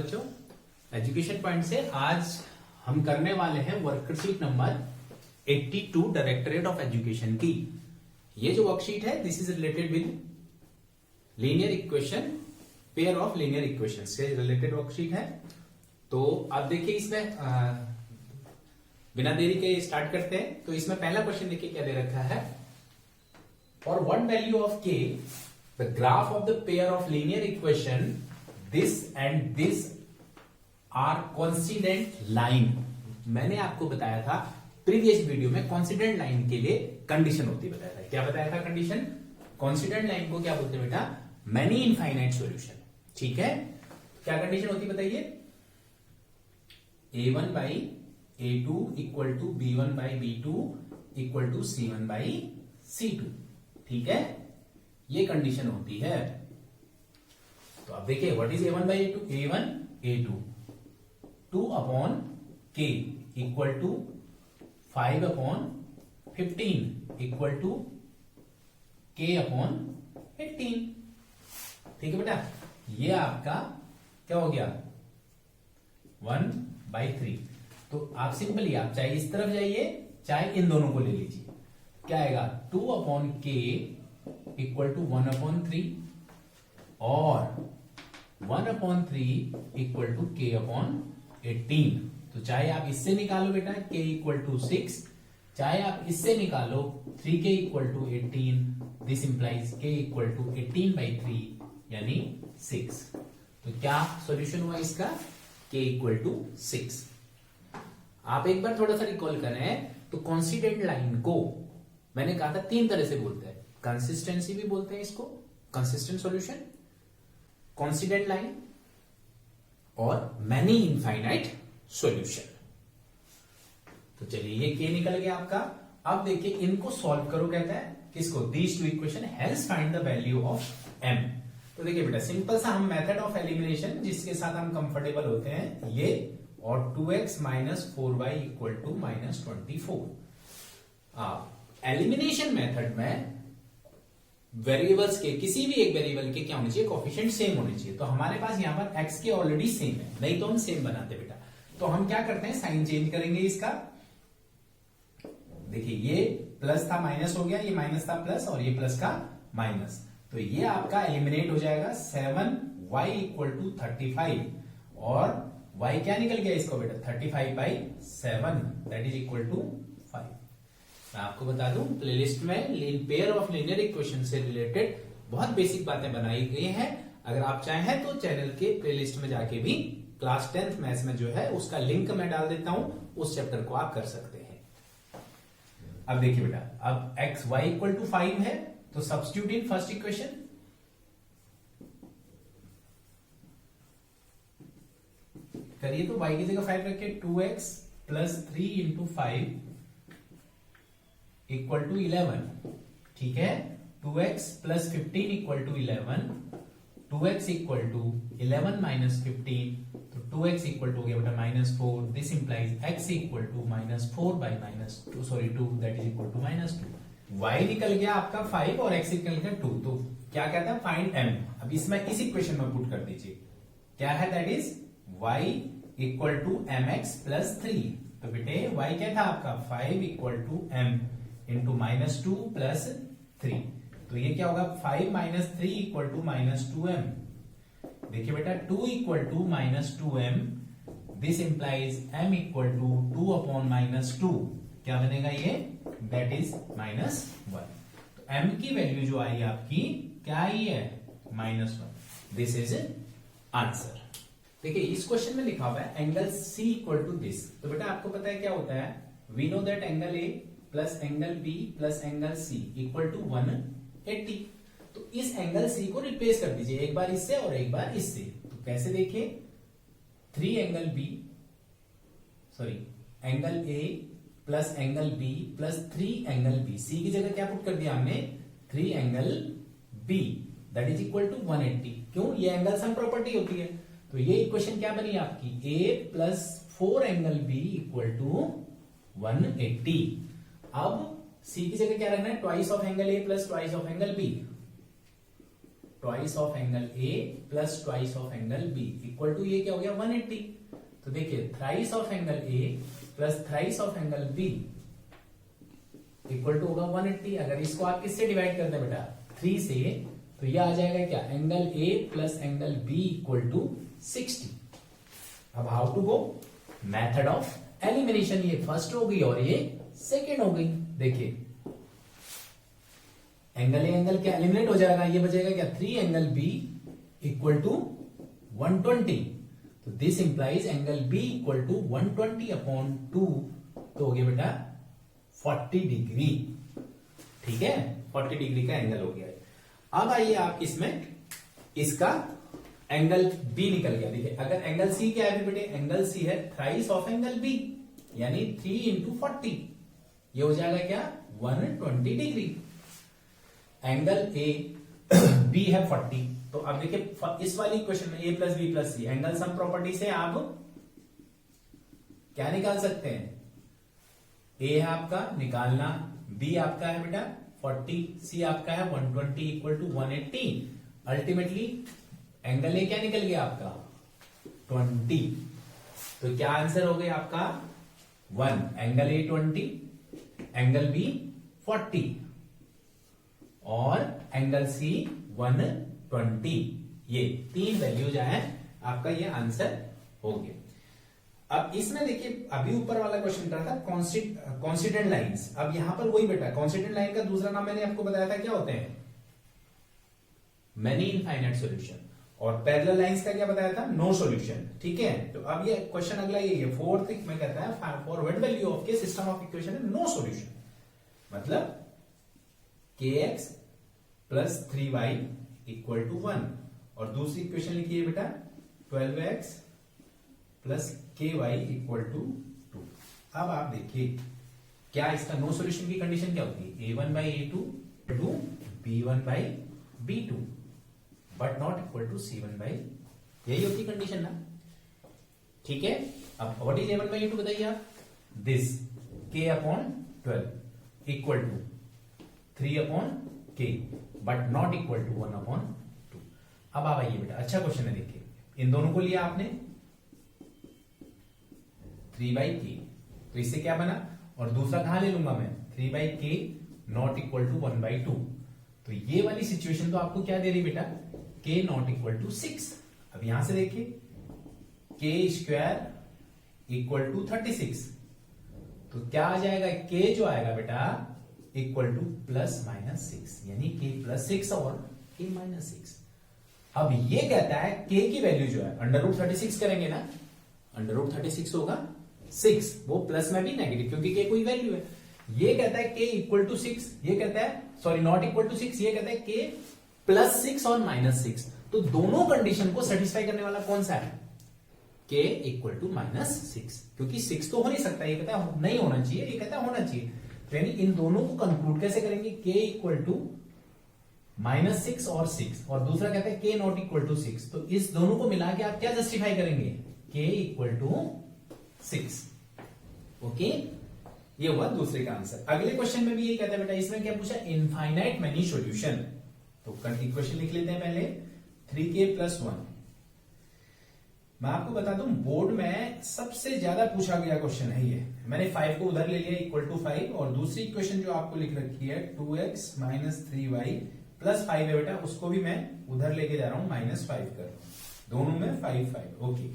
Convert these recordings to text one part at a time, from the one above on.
बच्चों, education point से आज हम करने वाले हैं worksheet number 82 directorate of education की। ये जो वर्कशीट है this is related with linear equation, pair of linear equation से रिलेटेड वर्कशीट है। तो आप देखिए इसमें बिना देरी के स्टार्ट करते हैं। तो इसमें पहला क्वेश्चन देखिए क्या दे रखा है, for what value of k the graph of the pair of linear equation this and this are coincident line. मैंने आपको बताया था प्रीवियस वीडियो में कोइंसिडेंट लाइन के लिए कंडीशन होती है, बताया था। क्या बताया था कंडीशन? कोइंसिडेंट लाइन को क्या बोलते हैं बेटा? Many infinite solution. ठीक है, क्या कंडीशन होती है बताइए? a1 by a2 equal to b1 by b2 equal to c1 by c2। ठीक है, ये कंडीशन होती है। तो अब देखिए what is a1 by a2? a1 a2 2 upon k equal to 5 upon 15 equal to k upon 18। ठीक है बेटा, ये आपका क्या हो गया? 1/3। तो आप सिंपली आप चाहे इस तरफ जाइए चाहे इन दोनों को ले लीजिए। क्या आएगा? 2 अपॉन k इक्वल टू 1/3 और 1/3 इक्वल टू k अपॉन 18। तो चाहे आप इससे निकालो बेटा k इक्वल टू 6, चाहे आप इससे निकालो 3k equal to 18। This implies k equal to 18/3 यानी 6। तो क्या सॉल्यूशन हुआ इसका? k equal to 6। आप एक बार थोड़ा सा रिकॉल करें तो कोइंसिडेंट लाइन को मैंने कहा था 3 तरह से बोलते हैं। कंसिस्टेंसी भी बोलते हैं इसको, कंसिस्टेंट सॉल्यूशन, कोइंसिडेंट लाइन और मैनी इनफाइनाइट सॉल्यूशन। तो चलिए ये k निकल गया आपका। अब देखिए इनको सॉल्व करो, कहता है किसको? These two equation, hence find the value of m। तो देखिए बेटा सिंपल सा हम मेथड ऑफ एलिमिनेशन जिसके साथ हम कंफर्टेबल होते हैं ये, और 2x minus 4y equal to minus 24। Elimination method में वेरिएबल्स के किसी भी एक वेरिएबल के क्या होने चाहिए? कोएफिशिएंट सेम होने चाहिए। तो हमारे पास यहां पर x के ऑलरेडी सेम है, नहीं तो हम सेम बनाते बेटा। तो हम क्या करते हैं, साइन चेंज करेंगे इसका। देखिए ये प्लस था माइनस हो गया, ये माइनस था प्लस और ये प्लस का माइनस। तो ये आपका एलिमिनेट हो जाएगा। 7y इक्वल टू 35 और y क्या निकल गया इसको बेटा? 35/7 दैट इज इक्वल टू 5। मैं आपको बता दूं प्लेलिस्ट में पेयर ऑफ लीनियर इक्वेशन से रिलेटेड बहुत बेसिक बातें बनाई गई हैं। अगर आप चाहें तो चैनल के प्लेलिस्ट में जाके भी क्लास 10th मैथ्स में जो है उसका लिंक मैं डाल देता हूं, उस चैप्टर को आप कर सकते हैं। अब देखिए बेटा, अब x y इक्वल टू 5 है तो सब्स्टिट्यूट इन फर्स्ट इक्वेशन। करिए तो y की जगह 5 रखे, 2x plus 3 into 5 equal to 11। ठीक है, 2x plus 15 equal to 11, 2x equal to 11 minus 15, तो 2x इक्वल टू हो गया बेटा -4। This implies x equal to -4/-2 that is equal to -2। y निकल गया आपका 5 और x निकल गया 2। तो क्या कहता है? Find m। अब इसमें इस इक्वेशन में पुट कर दीजिए। क्या है? That is y equal to mx plus 3। तो बेटे y क्या था आपका? 5 equal to m into -2 plus 3। तो ये क्या होगा? 5 माइनस 3 इक्वल टू -2m। देखिए बेटा 2 equal to -2m, this implies m equal to 2 upon -2। क्या बनेगा ये? That is -1। तो m की वैल्यू जो आई आपकी क्या आई है? -1। This is answer. देखिए इस क्वेश्चन में लिखा हुआ है angle C equal to this. तो बेटा आपको पता है क्या होता है? We know that angle A plus angle B plus angle C equal to 180। तो इस एंगल C को रिप्लेस कर दीजिए, एक बार इससे और एक बार इससे। तो कैसे देखिए? 3 angle B, sorry angle A plus angle B plus 3 angle B। C की जगह क्या पुट कर दिया हमने? 3 angle B that is equal to 180। क्यों? ये एंगल सम प्रॉपर्टी होती है। तो ये इक्वेशन क्या बनी आपकी? A plus 4 angle B equal to 180। अब C की जगह क्या रखना है? Twice of angle A plus twice of angle B। Twice of angle A plus twice of angle B equal to ये क्या हो गया 180। तो देखिए thrice of angle A plus thrice of angle B equal to होगा 180। अगर इसको आप किससे डिवाइड कर दें बेटा 3 से, तो ये आ जाएगा क्या angle A plus angle B equal to 60। अब how to go, method of elimination, ये फर्स्ट हो गई और ये सेकेंड हो गई। देखिए एंगल ए एंगल क्या एलिमिनेट हो जाएगा, ये बचेगा क्या 3 एंगल बी इक्वल टू 120। तो this implies angle B equal to 120 upon 2, तो हो गया बेटा 40 डिग्री। ठीक है 40 डिग्री का एंगल हो गया। अब आइए आप इसमें इसका एंगल बी निकल गया। देखिए अगर एंगल सी क्या है बेटे, एंगल सी है थ्राइस ऑफ एंगल बी, यानी 3 इंटू 40, ये हो जाएगा क्या 120 डिग्री। एंगल ए बी है 40, तो अब देखिए इस वाली इक्वेशन में A plus B plus C angle sum property से आप क्या निकाल सकते हैं, ए है आपका निकालना, बी आपका है बेटा 40, सी आपका है 120 equal to 180। Ultimately angle A क्या निकल गया आपका 20। तो क्या आंसर हो गया आपका 1, एंगल ए 20, एंगल बी 40 और एंगल सी 120। ये 3 वैल्यूज आए, आपका ये आंसर हो गया। अब इसमें देखिए अभी ऊपर वाला क्वेश्चन रहा था कॉन्स्टिटेंट लाइंस। अब यहां पर वही बेटा कॉन्स्टिटेंट लाइन का दूसरा नाम मैंने आपको बताया था क्या होते हैं, मेनी इनफाइनाइट सॉल्यूशन, और पैरेलल लाइंस का क्या बताया था, नो सॉल्यूशन। ठीक है, तो अब ये क्वेश्चन अगला ये है फोर्थ में कहता है for what value of K system of equation है नो सॉल्यूशन, मतलब kx plus 3y equal to 1, और दूसरी इक्वेशन लिखिए बेटा 12x plus ky equal to 2। अब आप देखिए क्या इसका नो सॉल्यूशन की कंडीशन क्या होती है, a1 by a2 to b1 by b2 but not equal to c1 by, यही होती कंडीशन ना। ठीक है, अब what is a1 by a2 बताइए आप, this k upon 12 equal to 3 upon k but not equal to 1 upon 2। अब आप आइए बेटा, अच्छा क्वेश्चन है, देखिए इन दोनों को लिया आपने 3 बाई k, तो इससे क्या बना, और दूसरा कहां ले लूंगा मैं 3 by k not equal to 1 by 2। तो ये वाली सिचुएशन तो आपको क्या दे रही बेटा, k नॉट इक्वल टू 6। अब यहां से देखिए k स्क्वायर इक्वल टू 36, तो क्या आ जाएगा, k जो आएगा बेटा इक्वल टू प्लस माइनस 6, यानी k प्लस 6 और k माइनस 6। अब ये कहता है k की वैल्यू जो है अंडर रूट 36 करेंगे ना, अंडर रूट 36 होगा 6, वो प्लस में भी नेगेटिव क्योंकि k कोई वैल्यू है। ये कहता है k इक्वल टू 6, ये कहता है सॉरी नॉट इक्वल टू 6, ये कहता है k प्लस 6 और माइनस 6। तो दोनों कंडीशन को सेटिस्फाई करने वाला कौन सा है, k इक्वल टू माइनस 6, क्योंकि 6 तो हो नहीं सकता, ये कहता है नहीं होना चाहिए, ये कहता है होना चाहिए। तो यानी इन दोनों को कंक्लूड कैसे करेंगे, k इक्वल टू माइनस 6 और 6, और दूसरा कहता है k नॉट इक्वल टू 6। तो इस दोनों को मिला के आप क्या जस्टिफाई करेंगे, k इक्वल टू 6। ओके, ये हुआ दूसरे का आंसर। अगले क्वेश्चन में भी यही कहता है बेटा, इसमें क्या पूछा, इनफाइनाइट मेनी सॉल्यूशन। तो इक्वेशन लिख लेते हैं पहले 3k प्लस 1। मैं आपको बता दूं बोर्ड में सबसे ज्यादा पूछा गया क्वेश्चन है ये। मैंने 5 को उधर ले लिया इक्वल टू 5, और दूसरी इक्वेशन जो आपको लिख रखी है 2x माइनस 3y प्लस 5 है बेटा, उसको भी मैं उधर लेके जा रहा हूं माइनस 5 कर, दोनों में 5 5। ओके,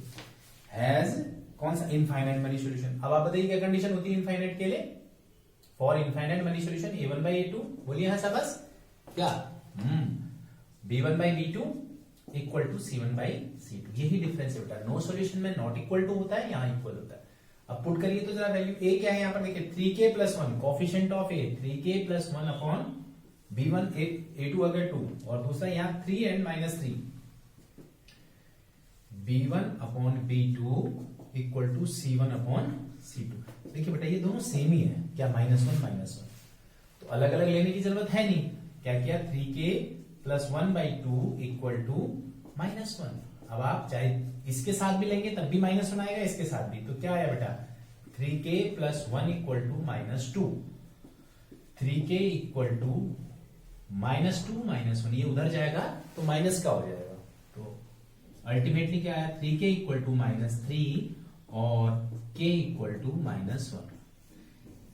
हैज कौन सा, इनफाइनाइट मेनी सॉल्यूशन। अब आप बताइए क्या कंडीशन होती है इनफाइनाइट के लिए, for infinite many solution a1 by a2, बोलिए हाँ बस क्या, b1 by b2 equal to c1 by c2, यही डिफरेंस है बेटा। नो सॉल्यूशन में नॉट इक्वल टू होता है, यहां इक्वल होता है। अब पुट करिए तो जरा वैल्यू a क्या है यहां पर देखिए, 3k plus 1 coefficient of a 3k plus 1 upon b1 a2 अगर 2, और दूसरा यहां 3 and minus 3 b1 upon b2 equal to c1 upon c2। देखिए बेटा ये दोनों सेम ही है, क्या -1 -1, तो अलग अलग लेने की जरूरत है नहीं। क्या किया, 3k plus 1 by 2 equal to -1। अब आप चाहे इसके साथ भी लेंगे तब भी -1 आएगा, इसके साथ भी, तो क्या आया बेटा 3k plus 1 equal to -2, 3k equal to -2 -1 ये उधर जाएगा तो माइनस का हो जाएगा। तो अल्टीमेटली क्या आया, 3k इक्वल टू -3 और k इक्वल टू -1।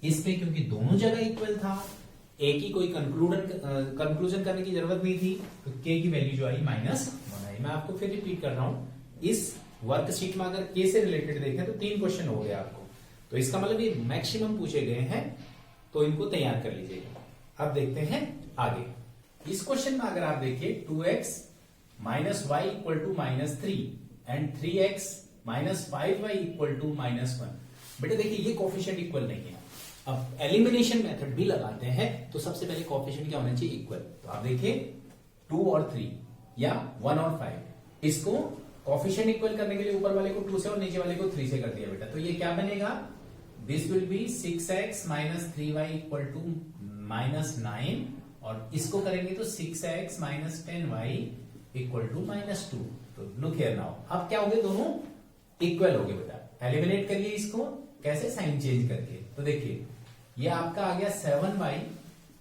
इस पे क्योंकि दोनों जगह इक्वल था, एक ही कोई कंक्लूजन करने की जरूरत नहीं थी, तो k की वैल्यू जो आई -1 आई। मैं आपको फिर रिपीट कर रहा हूं, इस वर्कशीट में अगर k से रिलेटेड देखें तो 3 क्वेश्चन हो गए आपको, तो इसका मतलब ये मैक्सिमम पूछे गए हैं, तो इनको तैयार कर लीजिएगा। अब देखते हैं आगे। इस क्वेश्चन में अगर आप देखिए 2x minus Y equal to -3 and 3x minus 5y equal to -1। बेटा देखिए ये कोफिशिएंट इक्वल नहीं है। अब एलिमिनेशन मेथड भी लगाते हैं तो सबसे पहले कोफिशिएंट क्या होना चाहिए, इक्वल। तो आप देखिए 2 और 3 या 1 और 5, इसको कोफिशिएंट इक्वल करने के लिए ऊपर वाले को 2 से और नीचे वाले को 3 से कर दिया बेटा। तो ये क्या बनेगा, this will be 6x minus 3y equal to -9, और इसको करेंगे तो 6x minus 10y equal to -2। तो लुक हियर नाउ, अब क्या हो गए, दोनों इक्वल हो गए बेटा। एलिमिनेट करिए इसको, कैसे, साइन चेंज करके। तो देखिए ये आपका आ गया 7y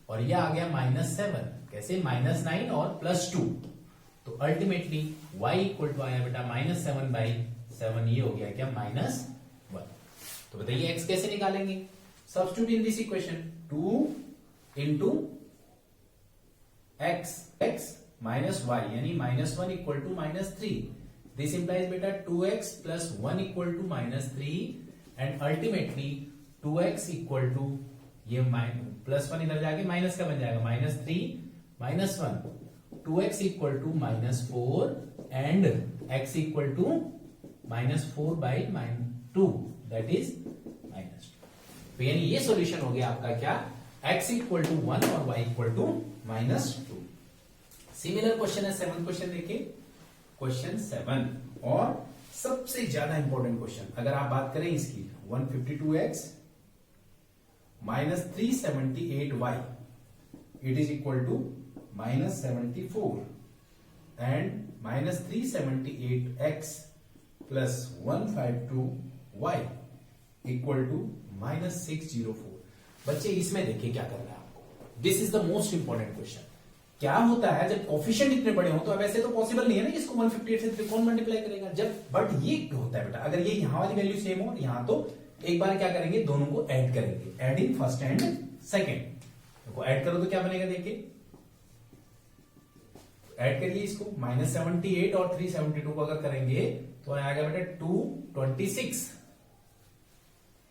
और ये आ गया -7, कैसे, -9 और +2। तो अल्टीमेटली y इक्वल टू आया बेटा -7/7, ये हो गया क्या, -1। तो बताइए x कैसे निकालेंगे, substitute in this equation, 2 into x minus y यानी -1 इक्वल टू -3। दिस इंप्लाइज बेटा 2x plus 1 equal to -3 and ultimately 2x equal to ये +1 इधर जाके माइनस का बन जाएगा, -3 -1, 2x equal to -4 and x equal to -4/2, that is -2। तो यानी ये सॉल्यूशन हो गया आपका क्या, x इक्वल टू 1 और y equal to -2। Similar question है 7 क्वेश्चन देखिए, क्वेश्चन 7 और सबसे ज्यादा इंपॉर्टेंट क्वेश्चन। अगर आप बात करें इसकी, 152x minus 378y it is equal to -74 and -378x plus 152y equal to -604। बच्चे इसमें देखिए क्या करना है आपको, this is the most important question. क्या होता है जब कोफिशिएंट इतने बड़े हो, तो अब ऐसे तो पॉसिबल नहीं है ना, इसको 158 से कौन मल्टीप्लाई करेगा जब, बट ये होता है बेटा, अगर ये यहां वाली वैल्यू सेम हो यहां, तो एक बार क्या करेंगे, दोनों को ऐड करेंगे, add in first and second. तो ऐड करो तो क्या बनेगा, देखिए ऐड करिए इसको, -78 और 372 को अगर करेंगे तो आएगा बेटा 226,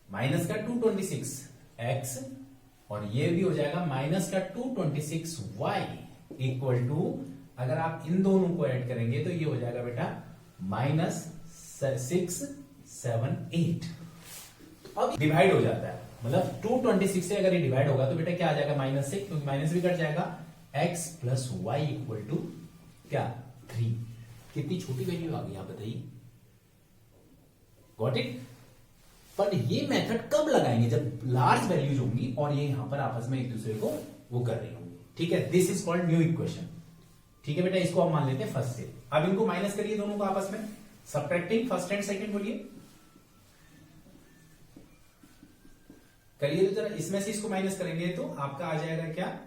माइनस का 226 x, और ये भी हो जाएगा माइनस का 226y इक्वल टू, अगर आप इन दोनों को ऐड करेंगे तो ये हो जाएगा बेटा -678। अब डिवाइड हो जाता है, मतलब 226 से अगर ये डिवाइड होगा तो बेटा क्या आ जाएगा, -6, क्योंकि माइनस भी कट जाएगा, x plus Y equal to क्या, 3। कितनी छोटी वैल्यू आ गई आप बताइए, गॉट इट। पर ये मेथड कब लगाएंगे, जब लार्ज वैल्यूज होंगी और ये यहां पर आपस में एक दूसरे को वो कर रही होंगी, ठीक है। This is called new equation, ठीक है बेटा। इसको आप मान लेते हैं फर्स्ट से। अब इनको माइनस करिए दोनों को आपस में, सबट्रैक्टिंग फर्स्ट एंड सेकंड, बोलिए करिए। तो जरा इसमें से इसको माइनस करेंगे तो आपका आ जाएगा क्या,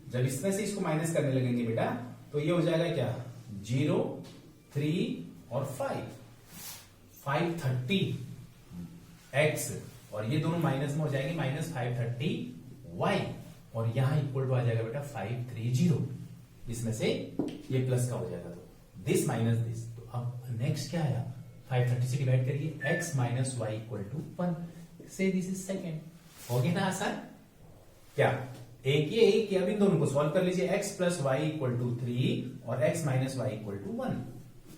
जब इसमें से इसको माइनस करने लगेंगे बेटा तो ये हो जाएगा क्या, 0, 3 और 530 x, और ये दोनों माइनस में हो जाएंगे, -530y, और यहां इक्वल टू आ जाएगा बेटा 530, इसमें से ये प्लस का हो जाएगा, तो दिस माइनस दिस। तो अब नेक्स्ट क्या आया, 530 से डिवाइड करिए, x minus Y equal to 1, से दिस इज सेकेंड। हो गया ना आसान, क्या एक ये अब इन दोनों को सॉल्व कर लीजिए, x plus Y equal to 3 और x minus Y equal to 1।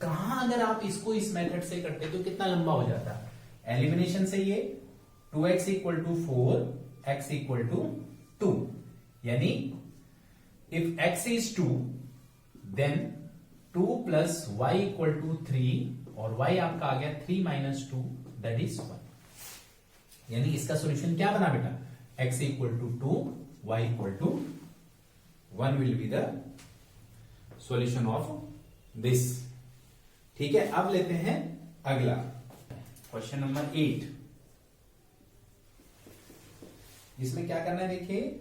कहां अगर आप इसको इस मेथड से करते तो कितना लंबा हो जाता, एलिमिनेशन से ये 2x equal to 4, x equal to 2, यानी if x is 2 then 2 plus y equal to 3, और y आपका आ गया 3 माइनस 2 दैट इज 1। यानी इसका सॉल्यूशन क्या बना बेटा, x equal to 2, y equal to 1 will be the solution of this, ठीक है। अब लेते हैं अगला क्वेश्चन नंबर 8। इसमें क्या करना है देखिए,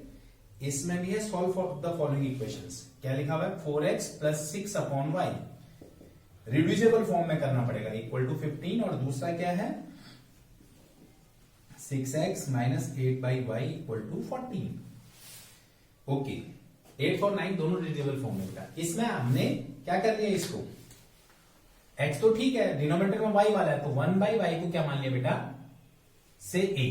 इसमें भी है solve for the following equations. क्या लिखा हुआ है 4x plus 6 upon Y, reducible form में करना पड़ेगा, इक्वल टू 15। और दूसरा क्या है 6x minus 8 by Y equal to 14। Okay, 8 और 9 दोनों रिड्यूसिबल फॉर्म में था। इसमें हमने क्या कर लिया, इसको x तो ठीक है, डिनोमिनेटर में y वाला है, तो 1 बाई वाई को क्या मान लिया बेटा से a।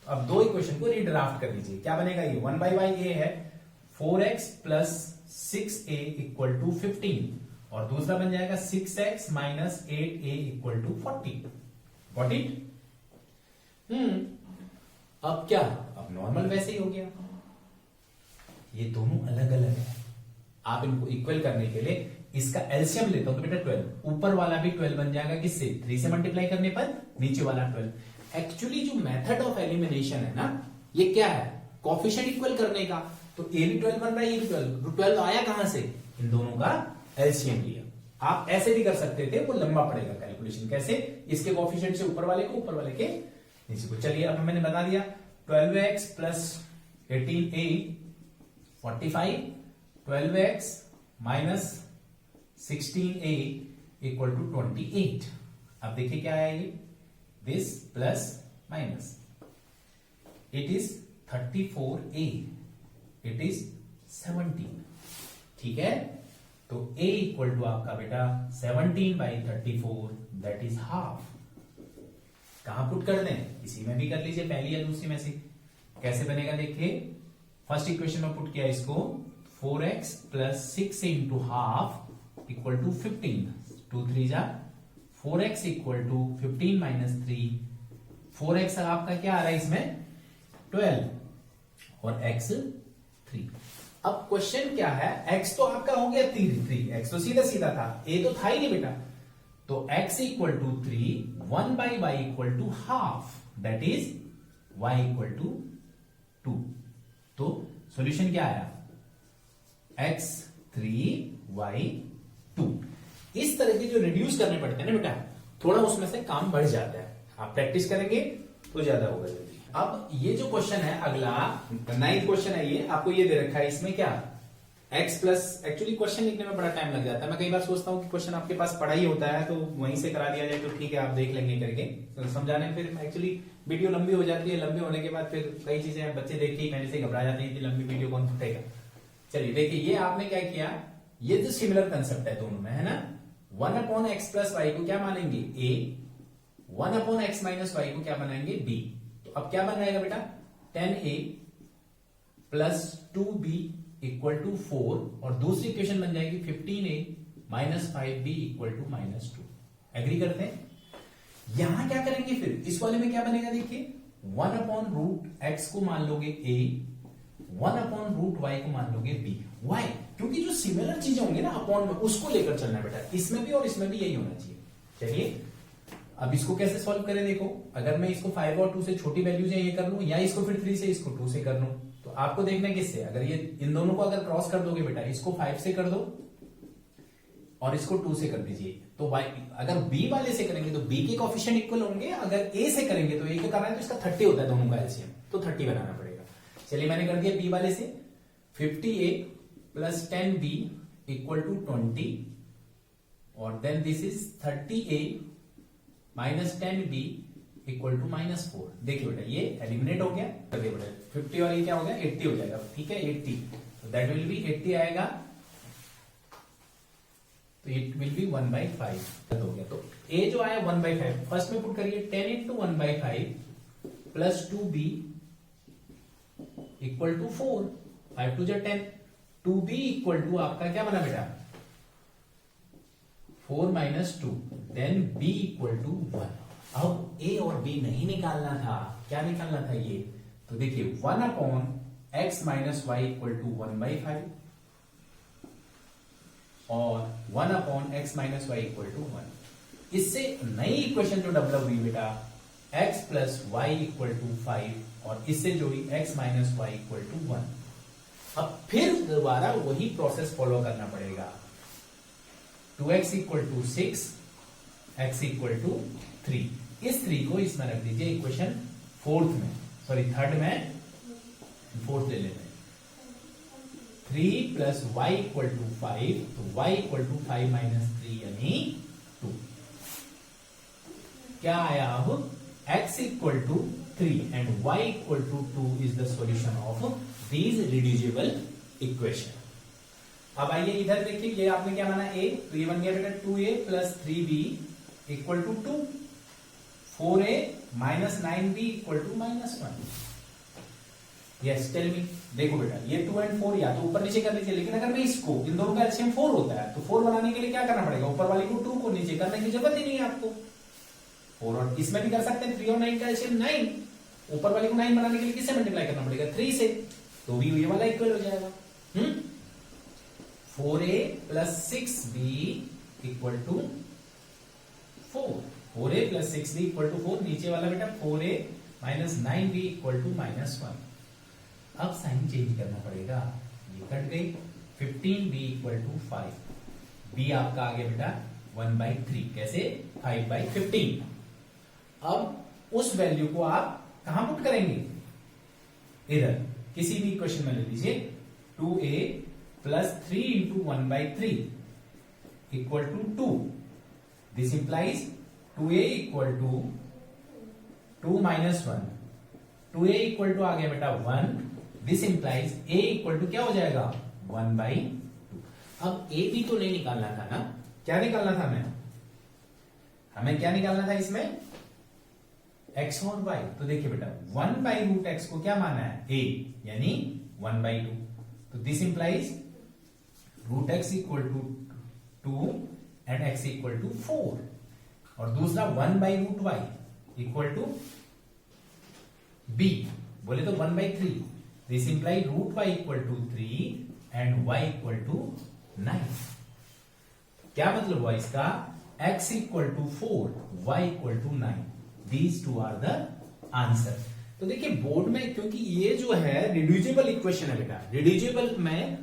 अब दो इक्वेशन को रीड्राफ्ट कर लीजिए, क्या बनेगा ये 1 बाई वाई a है 4x plus 6a equal to 15 और दूसरा बन जाएगा 6x minus 8a equal to 40। Got it? अब क्या, अब नॉर्मल वैसे ही हो गया, ये दोनों अलग अलग है। आप इनको इक्वल करने के लिए इसका एलसीएम लेता हूं तो बेटा 12, ऊपर वाला भी 12 बन जाएगा, किससे 3 से मल्टीप्लाई करने पर, नीचे वाला 12। एक्चुअली जो मेथड ऑफ एलिमिनेशन है ना, ये क्या है, कोफिशिएंट इक्वल करने का। तो ए भी 12 बन रहा है, ये भी 12। 12 आया कहां से, इन दोनों का एलसीएम लिया। आप ऐसे भी कर सकते थे, वो लंबा पड़ेगा कैलकुलेशन। कैसे, इसके कोफिशिएंट से ऊपर वाले को, ऊपर वाले के नीचे को। चलिए अब मैंने बता दिया 12x plus 18a 45, 12x minus 16a equal to 28। अब देखिए क्या है ये, this plus minus, it is 34a, it is 17। ठीक है, तो a इक्वल टू आपका बेटा 17 बाई 34, दैट इज हाफ। कहां पुट कर दें, इसी में भी कर लीजिए, पहली या दूसरी में से। कैसे बनेगा देखिए, फर्स्ट इक्वेशन में पुट किया इसको, 4x plus 6 into half equal to 15, 2 3 जा 4x equal to 15 minus 3, 4x आपका क्या आ रहा है इसमें 12 और x 3। अब क्वेश्चन क्या है, x तो आपका हो गया 3, x तो सीधा सीधा था, a तो था ही नहीं बेटा, तो x equal to 3, 1 by Y equal to half, that is y equal to 2। तो सॉल्यूशन क्या आया, x 3 y 2। इस तरह के जो रिड्यूस करने पड़ते हैं ना बेटा, थोड़ा उसमें से काम बढ़ जाता है, आप प्रैक्टिस करेंगे तो ज्यादा होगा जल्दी। अब ये जो क्वेश्चन है अगला 9th क्वेश्चन है, ये आपको ये दे रखा है, इसमें क्या x प्लस, एक्चुअली क्वेश्चन लिखने में बड़ा टाइम लग जाता है। मैं कई बार सोचता हूँ कि क्वेश्चन आपके पास पढ़ा ही होता है तो वहीं से करा दिया जाए तो ठीक है, आप देख लेंगे करके तो समझाने में। फिर एक्चुअली वीडियो लंबी हो जाती है, लंबी होने के बाद फिर कई चीजें बच्चे देख के पहले से घबरा जाते हैं कि लंबी वीडियो कौन फुटेगा। चलिए देखिए, ये आपने क्या किया, ये जो सिमिलर कंसेप्ट है दोनों में, है ना, 1 अपॉन एक्स प्लस वाई को क्या मानेंगे a, 1 upon X minus Y को क्या बनाएंगे b। तो अब क्या बन जाएगा बेटा 10a plus 2b equal to 4 और दूसरी इक्वेशन बन जाएगी 15a minus 5b equal to minus 2। Agree करते हैं? यहां क्या करेंगे फिर, इस वाले में क्या बनेगा देखिए, 1 अपॉन रूट एक्स को मान लोगे a, 1 अपॉन रूट वाई को मान लोगे b। वाई, क्योंकि जो सिमिलर चीजें होंगी ना अपॉन में, उसको लेकर चलना है बेटा, इसमें भी और इसमें भी यही होना चाहिए। चलिए अब इसको कैसे सॉल्व करें, देखो अगर मैं इसको 5 और 2 से छोटी वैल्यूज है ये कर लूं, या इसको फिर 3 से इसको 2 से कर लूं, तो आपको देखना है किससे, अगर ये इन दोनों को अगर क्रॉस कर दोगे बेटा, इसको 5 से कर दो और इसको 2 से कर दीजिए, तो y अगर b वाले से करेंगे तो b के कोएफिशिएंट इक्वल होंगे, अगर a से करेंगे तो a का करना है तो इसका 30 होता है दोनों का एलसीएम, तो 30 बनाना पड़ेगा। चलिए मैंने कर दिया b वाले से, 50a plus 10b equal to 20 और then this is 30a minus 10b equal to minus 4। देखिए बेटा ये एलिमिनेट हो गया, देखिए बेटा 50 और ये क्या हो गया 80 हो जाएगा, ठीक है 80, तो दैट विल बी 80 आएगा, तो इट विल बी 1/5 हो गया। तो a जो आया 1/5, फर्स्ट में पुट करिए 10 into 1/5 plus 2b equal to 4, 5 to 10, 2b equal to आपका क्या बना बेटा 4 minus 2, then b equal to 1। अब a और b नहीं निकालना था, क्या निकालना था ये, तो देखिए 1 upon X minus Y equal to 1/5 और 1 upon X minus Y equal to 1। इससे नई इक्वेशन जो डेवलप हुई बेटा x plus Y equal to 5 और इससे जो हुई x minus Y equal to 1। अब फिर दोबारा वही प्रोसेस फॉलो करना पड़ेगा, 2x equal to 6, x equal to 3। इस 3 को इसमें रख दीजिए इक्वेशन 4th में, सॉरी 3rd में, 4th ले लेते हैं। 3 प्लस वाई इक्वल टू 5, तो y इक्वल टू 5 माइनस 3 यानी 2। क्या आया अब x equal to 3 and y equal to 2 is the solution of these reducible equation. अब आइए इधर देखिए, ये आपने क्या माना a, तो ये बन गया बेटा 2a plus 3b equal to 2, 4a minus 9b equal to minus 1। Yes tell me, देखो बेटा ये 2 and 4 या तो ऊपर नीचे कर लीजिए, लेकिन अगर मैं इसको, इन दोनों का एलसीएम 4 होता है, तो 4 बनाने के लिए क्या करना पड़ेगा, ऊपर वाली को 2 को नीचे करने की जरूरत ही नहीं है आपको। 4 और इसमें भी कर सकते हैं, 3 और 9 का एलसीएम 9, ऊपर वाले को 9 बनाने के लिए किससे मल्टीप्लाई करना पड़ेगा, 3 से, तो भी ये वाला इक्वल हो जाएगा। 4a plus 6b equal to 4, 4a plus 6b equal to 4, नीचे वाला बेटा 4a minus 9b equal to minus 1। अब साइन चेंज करना पड़ेगा, ये कट गई, 15b इक्वल टू 5, b आपका आ गया बेटा 1/3, कैसे 5/15। अब उस वैल्यू को आप कहां पुट करेंगे, इधर किसी भी इक्वेशन में ले लीजिए, 2a plus 3 into 1/3 equal to 2, this implies 2a equal to 2 minus 1, 2a equal to आ गया बेटा 1, this implies a equal to क्या हो जाएगा 1/2। अब a भी तो नहीं निकालना था ना, क्या निकालना था हमें क्या निकालना था इसमें, x और y। तो देखिए बेटा 1/√x को क्या माना है a, यानी 1/2, तो this implies √x equal to 2 and x equal to 4, और दूसरा 1/√y इक्वल टू b, बोले तो 1/3, this implies √y equal to 3 and y equal to 9। क्या मतलब हुआ इसका, x equal to 4, y equal to 9, these two are the answer. तो देखिए बोर्ड में, क्योंकि ये जो है रिड्यूसिबल इक्वेशन है बेटा, रिड्यूसिबल में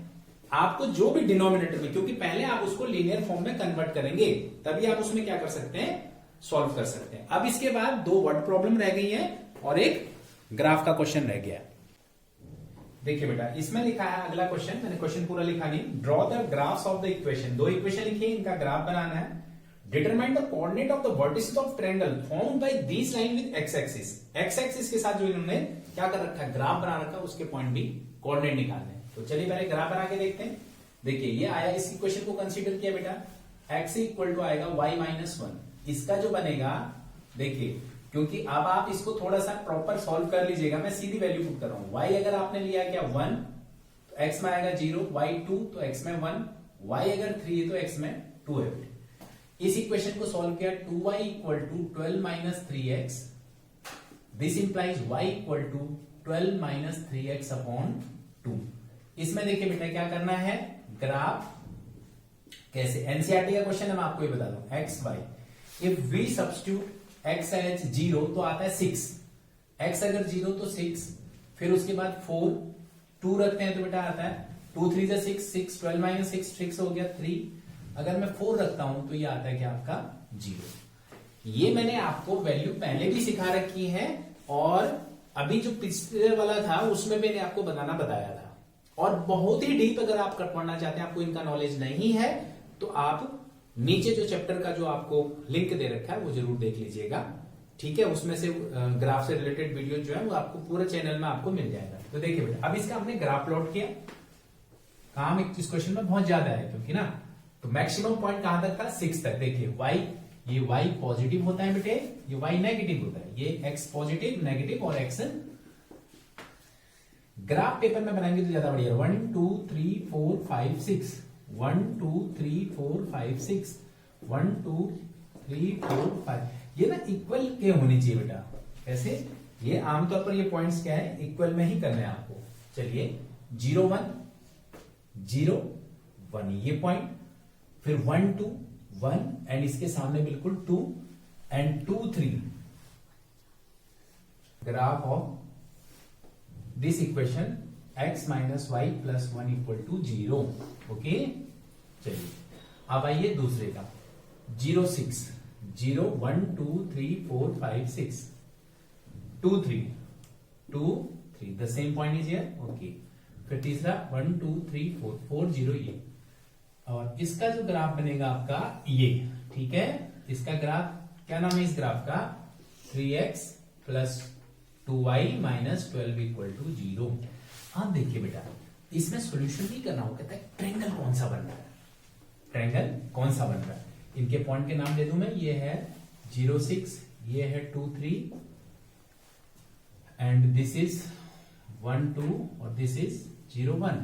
आपको जो भी डिनोमिनेटर में, क्योंकि पहले आप उसको लीनियर फॉर्म में कन्वर्ट करेंगे, तभी आप उसमें क्या कर सकते हैं, सॉल्व कर सकते हैं। अब इसके बाद 2 वर्ड प्रॉब्लम रह गई है और एक ग्राफ का क्वेश्चन रह गया। देखिए बेटा इसमें लिखा है अगला क्वेश्चन, मैंने क्वेश्चन पूरा लिखा नहीं, draw the graphs of the equation. 2 equation लिखिए, इनका ग्राफ बनाना है। Determine the coordinate of the vertices of triangle formed by this line with x axis. X axis के साथ जो इन्होंने क्या कर रखा है, ग्राफ बना रखा है, उसके पॉइंट भी कोऑर्डिनेट निकालने। तो चलिए पहले ग्राफ बना के देखते हैं। देखिए ये आया, इस इक्वेशन को कंसीडर किया बेटा, x इक्वल टू आएगा y माइनस 1। इसका जो बनेगा, देखिए क्योंकि अब आप इसको थोड़ा सा प्रॉपर सॉल्व कर लीजिएगा, मैं सीधी वैल्यू पुट कर रहा हूं। y अगर आपने लिया क्या 1, तो x में आएगा 0, y 2 तो x में 1, y अगर 3 है तो x में 2 है। इस इक्वेशन को सॉल्व किया, 2y equal to 12 minus 3x, this implies y equal to 12 minus 3x upon 2। इसमें देखिए बेटा क्या करना है, ग्राफ कैसे, एनसीईआरटी का क्वेश्चन है, मैं आपको ये बता दूं, X Y, if we substitute X as 0 तो आता है 6, एक्स अगर 0 तो 6, फिर उसके बाद 4, 2 रखते हैं तो बेटा आता है 2 3 जा 6, 6 12 माइनस 6 हो गया 3, अगर मैं 4 रखता हूं तो ये आता है क्या आपका 0। ये मैंने आपको वैल्यू पहले भी सिखा रखी है, और अभी जो पिछले वाला था उसमें मैंने आपको बनाना बताया था। और बहुत ही डीप अगर आप पढ़ना चाहते हैं, आपको इनका नॉलेज नहीं है, तो आप नीचे जो चैप्टर का जो आपको लिंक दे रखा है वो जरूर देख लीजिएगा, ठीक है। उसमें से ग्राफ से रिलेटेड वीडियो जो है वो आपको पूरे चैनल में आपको मिल जाएगा। तो देखिए बेटा अब इसका हमने ग्राफ प्लॉट किया, काम इस क्वेश्चन में बहुत ज्यादा है क्योंकि ना, तो मैक्सिमम पॉइंट कहां तक था 6 तक। देखिए y, ये y पॉजिटिव होता है बेटे, ये y नेगेटिव होता है, ये x पॉजिटिव नेगेटिव और x ग्राफ पेपर में बनाएंगे तो ज्यादा बढ़िया। 1 2 3 4 5 6, 1 2 3 4 5 6, 1 2 3 4 5, ये ना इक्वल के होने चाहिए बेटा। कैसे, ये आमतौर पर ये पॉइंट्स क्या है, इक्वल में ही करने हैं आपको। चलिए 0 1 0 1 ये पॉइंट, फिर 1 2 1 एंड इसके सामने बिल्कुल 2 and 2 3। Graph of this equation x minus Y plus 1 equal to 0। Okay, चलिए अब आइए दूसरे का, 0 6 0 1 2 3 4 5 6 2 3 2 3, the same point is here. Okay, फिर तीसरा 1 2 3 4 4 0 ये, और इसका जो ग्राफ बनेगा आपका ये, ठीक है। इसका ग्राफ क्या नाम है इस ग्राफ का, 3x plus 2y minus 12 equal to 0। आप देखिए बेटा, इसमें सोल्यूशन नहीं करना हो, कहता है ट्रायंगल कौन सा बन रहा है, ट्रायंगल कौन सा बन रहा है। इनके पॉइंट के नाम दे दूं मैं, ये है 0 6, ये है 2 3, एंड दिस इज 1 2, और दिस इज 0 1,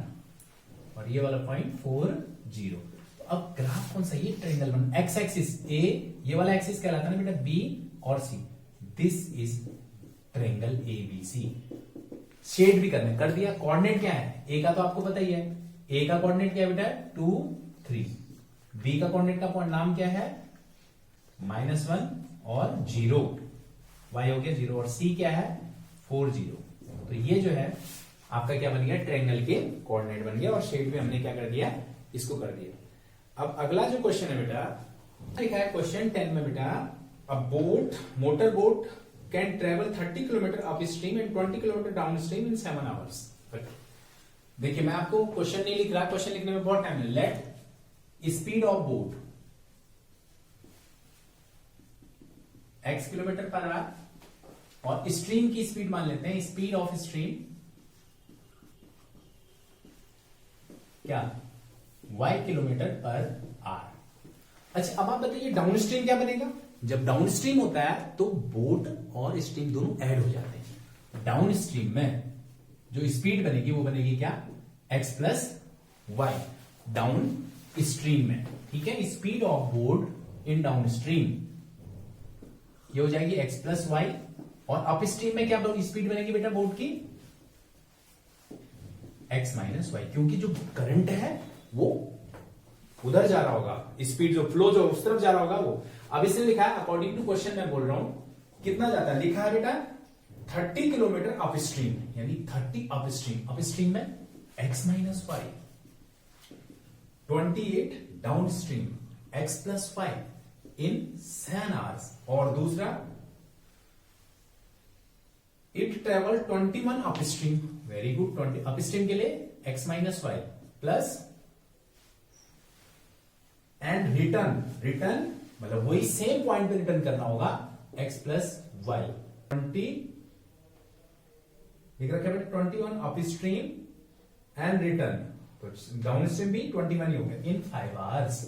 और ये वाला पॉइंट 4 0। तो अब ग्राफ कौन सा, ये ट्रायंगल बन, एक्स एक्सिस ए, ये वाला एक्सिस कहलाता है ना बेटा बी और C, this is triangle A B C. Shade भी करने कर दिया। कोऑर्डिनेट क्या है, ए का तो आपको पता ही है, ए का कोऑर्डिनेट क्या है बेटा 2 3, बी का कोऑर्डिनेट का नाम क्या है -1 और 0, y हो गया 0, और c क्या है 4 0। तो ये जो है आपका क्या बन गया, ट्रायंगल के कोऑर्डिनेट बन गया, और शेड भी हमने क्या कर दिया, इसको कर दिया। अब अगला जो क्वेश्चन है बेटा, लिखा है क्वेश्चन 10 में बेटा, अ boat, motor boat can travel 30 kilometre up stream and 20 kilometre down stream in 7 hours. देखिए मैं आपको क्वेश्चन नहीं लिख रहा, क्वेश्चन लिखने में बहुत टाइम है। Let speed of boat x kilometre per hour, और स्ट्रीम की स्पीड मान लेते हैं, स्पीड ऑफ स्ट्रीम क्या y किलोमीटर पर आवर। अच्छा अब आप बताइए डाउन स्ट्रीम क्या बनेगा। जब डाउन स्ट्रीम होता है तो बोट और स्ट्रीम दोनों ऐड हो जाते हैं। डाउन स्ट्रीम में जो स्पीड बनेगी वो बनेगी क्या, x plus Y downstream में, ठीक है। Speed of boat in downstream ये हो जाएगी x प्लस वाई, और अप स्ट्रीम में क्या स्पीड बनेगी बेटा बोट की, x माइनस वाई, क्योंकि जो करंट है वो उधर जा रहा होगा, स्पीड जो फ्लो जो उस तरफ जा रहा होगा वो। अब इसने लिखा है अकॉर्डिंग टू क्वेश्चन, मैं बोल रहा हूं कितना जाता है, लिखा है बेटा 30 किलोमीटर अप स्ट्रीम, यानी 30 अप स्ट्रीम में x minus y, 28 downstream x plus y in 7 hours, और दूसरा it travel 21 upstream, very good, 20 upstream के लिए x minus Y plus and return मतलब वही सेम पॉइंट पे return करना होगा, x प्लस वाई 20 लिख रखा है 21 अप स्ट्रीम एंड रिटर्न, तो डाउन स्ट्रीम भी 21 ही हो गया इन 5 आवर्स।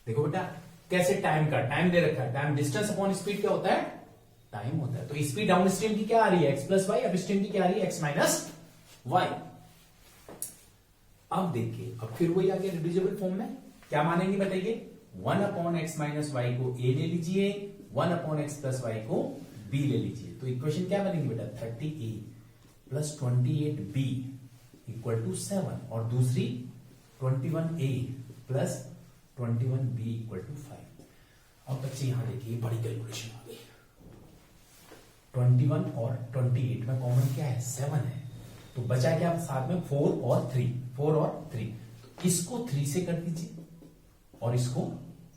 देखो बेटा कैसे टाइम का टाइम दे रखा है, टाइम डिस्टेंस अपॉन स्पीड क्या होता है, टाइम होता है। तो स्पीड डाउन स्ट्रीम की क्या आ रही है, x plus Y, upstream की क्या आ रही है, x माइनस वाई। अब देखिए अब फिर वही आ गया रिड्यूसिबल फॉर्म में, क्या मानेंगे बताइए, 1 अपॉन एक्स माइनस वाई को a ले लीजिए, 1 अपॉन एक्स प्लस वाई को b ले लीजिए। तो इक्वेशन क्या बनेगी बेटा, 30a plus 28b equal to 7, और दूसरी 21a plus 21b equal to 5। अब बच्चे यहां देखिए बड़ी कैलकुलेशन आ गई, 21 और 28 में कॉमन क्या है, 7 है, तो बचा क्या साथ में 4 और 3, 4 और 3, तो इसको 3 से कर दीजिए और इसको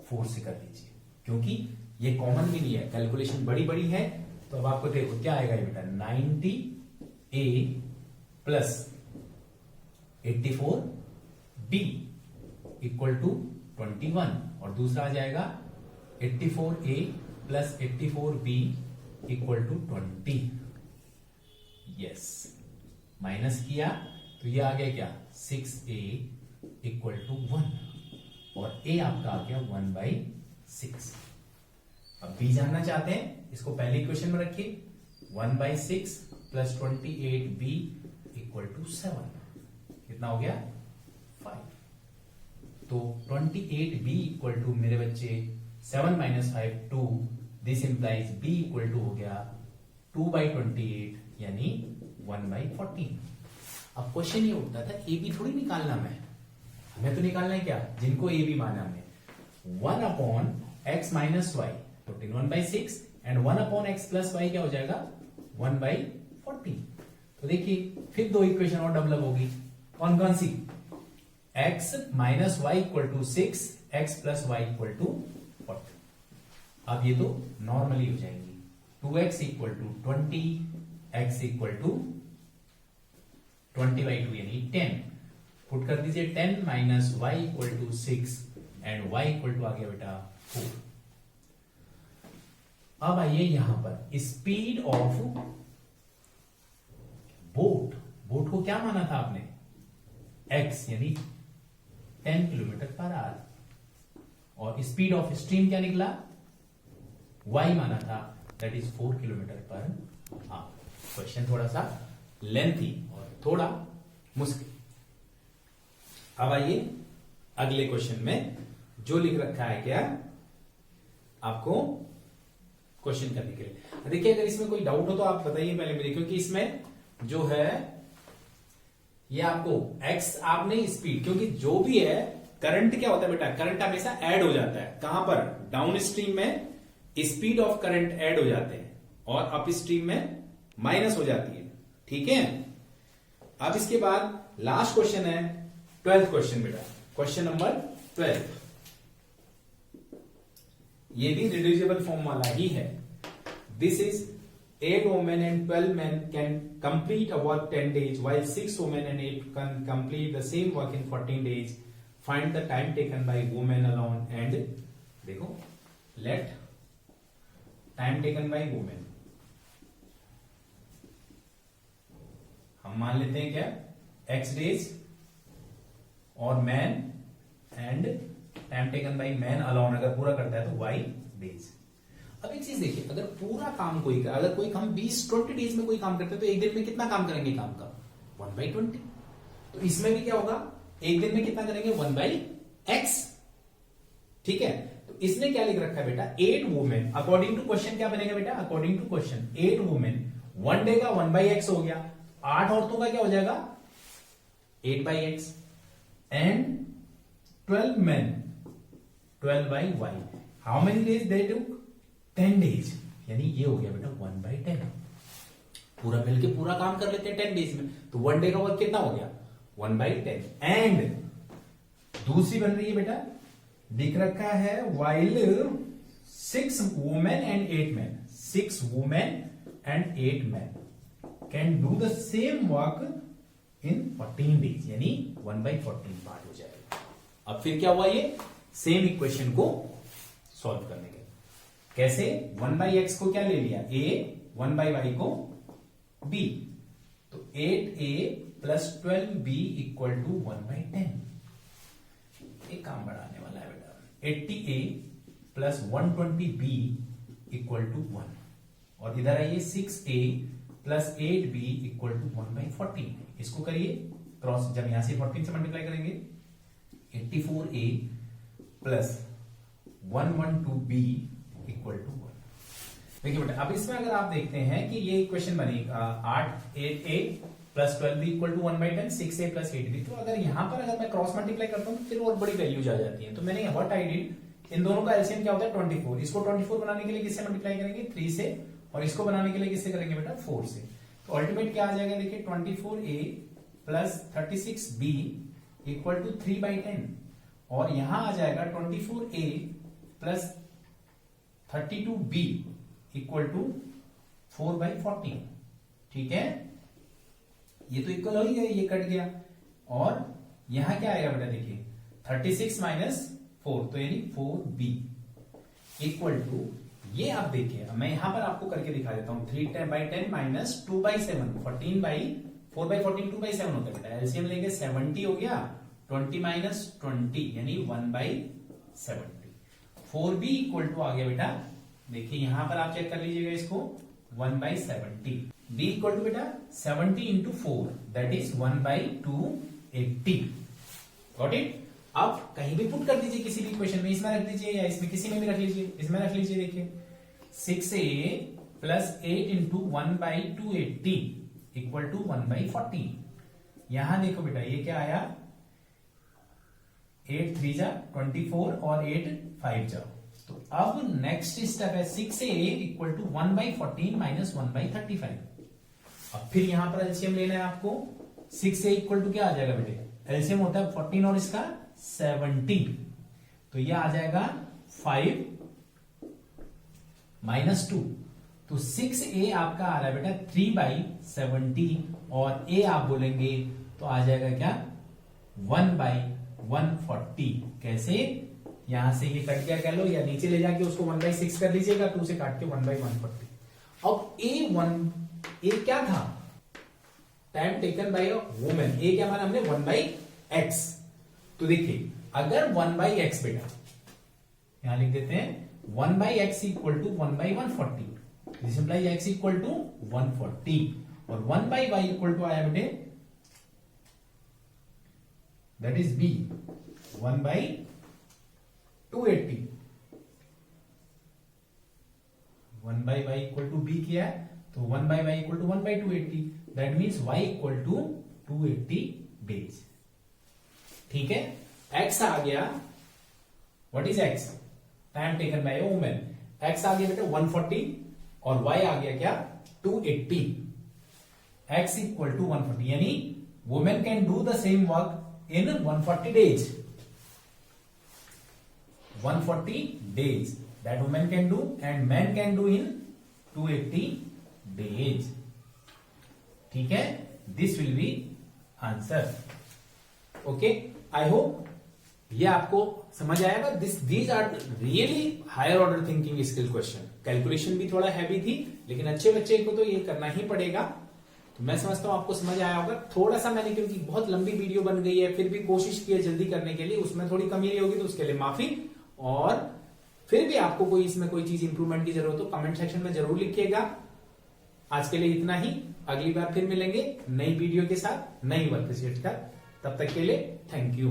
4 से कर दीजिए, क्योंकि ये कॉमन भी नहीं है, कैलकुलेशन बड़ी बड़ी है। तो अब आपको देखो क्या आएगा ये बेटा, 90a plus 84b equal to 21, और दूसरा आ जाएगा 84a plus 84b equal to 20। Yes, minus किया तो ये आ गया क्या, 6a इक्वल टू 1, और a आपका आ गया 1/6। अब b जानना चाहते हैं, इसको पहले इक्वेशन में रखिए, 1/6 प्लस 28b इक्वल टू 7, कितना हो गया 5। तो 28b इक्वल टू मेरे बच्चे 7 minus 5 2, this implies b equal to हो गया 2/28 यानी 1/14। अब क्वेश्चन ये उठता था ए बी थोड़ी निकालना, हमें तो निकालना है क्या, जिनको ए बी माना हमने, 1 upon X minus Y 1/6 and 1 upon X plus Y क्या हो जाएगा 1/14। तो देखिए फिर दो इक्वेशन और डेवलप होगी, कौन कौन सी, x minus Y equal to 6, x plus Y equal to 40। अब ये तो नॉर्मली हो जाएंगी, 2x equal to 20, x equal to 20/2 यानी 10। पुट कर दीजिए 10 minus y equal to 6 and y equal to आ गया बेटा 4। अब आइए यहां पर स्पीड ऑफ बोट। बोट को क्या माना था आपने? x यानी 10 किलोमीटर पर आवर, और स्पीड ऑफ स्ट्रीम क्या निकला? y माना था, that is 4 kilometre per hour. Question थोड़ा सा लेंथी और थोड़ा मुश्किल। अब आइए अगले क्वेश्चन में जो लिख रखा है क्या आपको क्वेश्चन करने के लिए। देखिए अगर इसमें कोई डाउट हो तो आप बताइए पहले मेरे, क्योंकि इसमें जो है ये आपको x आपने स्पीड, क्योंकि जो भी है करंट क्या होता है बेटा, करंट हमेशा ऐड हो जाता है। कहां पर? डाउन स्ट्रीम में स्पीड ऑफ करंट ऐड हो जाते हैं और अप स्ट्रीम में माइनस हो जाती है। ठीक है, अब इसके बाद लास्ट क्वेश्चन है 12th क्वेश्चन बेटा, क्वेश्चन नंबर 12। ये भी रिड्यूसिबल फॉर्म वाला ही है। This is 8 women and 12 men can complete a work 10 days, while 6 women and 8 can complete the same work in 14 days. Find the time taken by women alone and देखो let time taken by women, हम मान लेते हैं क्या x days और man and time taken by man alone अगर पूरा करता है तो y days। अब एक चीज देखिए, अगर पूरा काम कोई अगर कोई काम 20 डेज में कोई काम करते हैं तो एक दिन में कितना काम करेंगे काम का? 1/20। तो इसमें भी क्या होगा, एक दिन में कितना करेंगे? 1/x। ठीक है, तो इसने क्या लिख रखा है बेटा, 8 वुमेन, अकॉर्डिंग टू क्वेश्चन क्या बनेगा बेटा, according to question 8 women, 1 day का 1/x हो गया, 8 औरतों का क्या हो जाएगा 8/x, and 12 men 12/y। How many days they took? 10 days, यानी ये हो गया बेटा 1/10। पूरा मिलके पूरा काम कर लेते हैं 10 डेज में, तो 1 डे का वर्क कितना हो गया? 1/10। एंड दूसरी बन रही है बेटा, दिख रखा है while 6 women and 8 men, 6 women and 8 men can do the same work in 14 days, यानी 1/14 पार्ट हो जाएगा। अब फिर क्या हुआ, ये सेम इक्वेशन को सॉल्व करने के कैसे, 1/x को क्या ले लिया a, 1/y को b, तो 8a plus 12b equal to 1/10। एक काम बढ़ाने वाला है बेटा, 80a plus 120b equal to 1, और इधर आइए 6a plus 8b equal to 1/14। इसको करिए क्रॉस, जब यहां से 14 से मल्टीप्लाई करेंगे, 84a plus 112b equal to 1। देखिए बेटा, अब इसमें अगर आप देखते हैं कि ये इक्वेशन बनी 8a plus 12b equal to 1/10, 6a plus 8b। तो अगर यहां पर अगर मैं क्रॉस मल्टीप्लाई करता हूं तो फिर और बड़ी वैल्यूज आ जाती है। तो मैंने व्हाट आई डिड, इन दोनों का एलसीएम क्या होता है 24। इसको 24 बनाने के लिए किससे मल्टीप्लाई करेंगे? 3 से, और इसको बनाने के लिए किससे करेंगे बेटा? 4 से। तो अल्टीमेट क्या आ जाएगा, देखिए 24a plus 36b equal to 3/10, और यहां आ जाएगा 24a plus 32b equal to 4/14। ठीक है, ये तो इक्वल हो ही गया, ये कट गया, और यहां क्या आएगा बेटा, देखिए 36 माइनस 4, तो यानी 4b इक्वल टू, ये आप देखिए मैं यहां पर आपको करके दिखा देता हूं, 3/10 माइनस 2/7, 4/14 2/7 होता है बेटा। एलसीएम लेंगे 70 हो गया, 20 माइनस 20 यानी 1/70। 4b इक्वल टू आ गया बेटा, देखिए यहां पर आप चेक कर लीजिएगा इसको, 1/70। b इक्वल टू बेटा 70 into 4, that is 1/280। Got it. अब कहीं भी पुट कर दीजिए किसी भी इक्वेशन में, इसमें रख दीजिए या इसमें किसी में भी रख लीजिए, इसमें रख लीजिए। देखिए 6a plus 8 into 1/280 equal to 1/14। यहां देखो बेटा ये क्या आया, 8 3 जा 24 और 8 5 जा। तो अब नेक्स्ट स्टेप है 6a इक्वल टू 1/14 माइनस 1/35। अब फिर यहां पर एलसीएम लेना है आपको, 6a इक्वल टू क्या आ जाएगा बेटे, एलसीएम होता है 14 और इसका 70, तो ये आ जाएगा 5 माइनस 2, तो तो 6a आपका आ रहा है बेटा 3/70 और a आप बोलेंगे तो आ जाएगा क्या 1/140। कैसे, यहां से ये कट गया कह लो, या नीचे ले जाके उसको 1/6 कर दीजिएगा, 2 से काट के 1/140। अब ए क्या था, time taken by a women, A क्या माना हमने 1/x। तो देखिए अगर 1/x बेटा यहां लिख देते हैं 1/x equal to 1/140, this implies x equal to 140 और 1/y इक्वल टू आया बेटे that is b 1/280। 1/y equal to b किया है तो 1/y equal to 1/280, that means y equal to 280 days. ठीक है, x आ गया, what is x, time taken by a woman. x आ गया बेटा 140 और y आ गया क्या 280। x इक्वल टू 140 यानी women can do the same work in 140 days. 140 days that woman can do and man can do in 280 days. ठीक है, this will be answer. Okay, I hope ये आपको समझ आएगा। these are really higher order thinking skill question. Calculation भी थोड़ा heavy थी लेकिन अच्छे बच्चे को तो ये करना ही पड़ेगा। तो मैं समझता हूं आपको समझ आया होगा। थोड़ा सा मैंने, क्योंकि बहुत लंबी वीडियो बन गई है, फिर भी कोशिश की है जल्दी करने के लिए, उसमें थोड़ी कमी रही होगी तो उसके लिए माफी। और फिर भी आपको कोई इसमें कोई चीज इंप्रूवमेंट की जरूरत हो कमेंट सेक्शन में जरूर लिखिएगा। आज के लिए इतना ही, अगली बार फिर मिलेंगे नई वीडियो के साथ, नई वर्कशीट का। तब तक के लिए थैंक यू।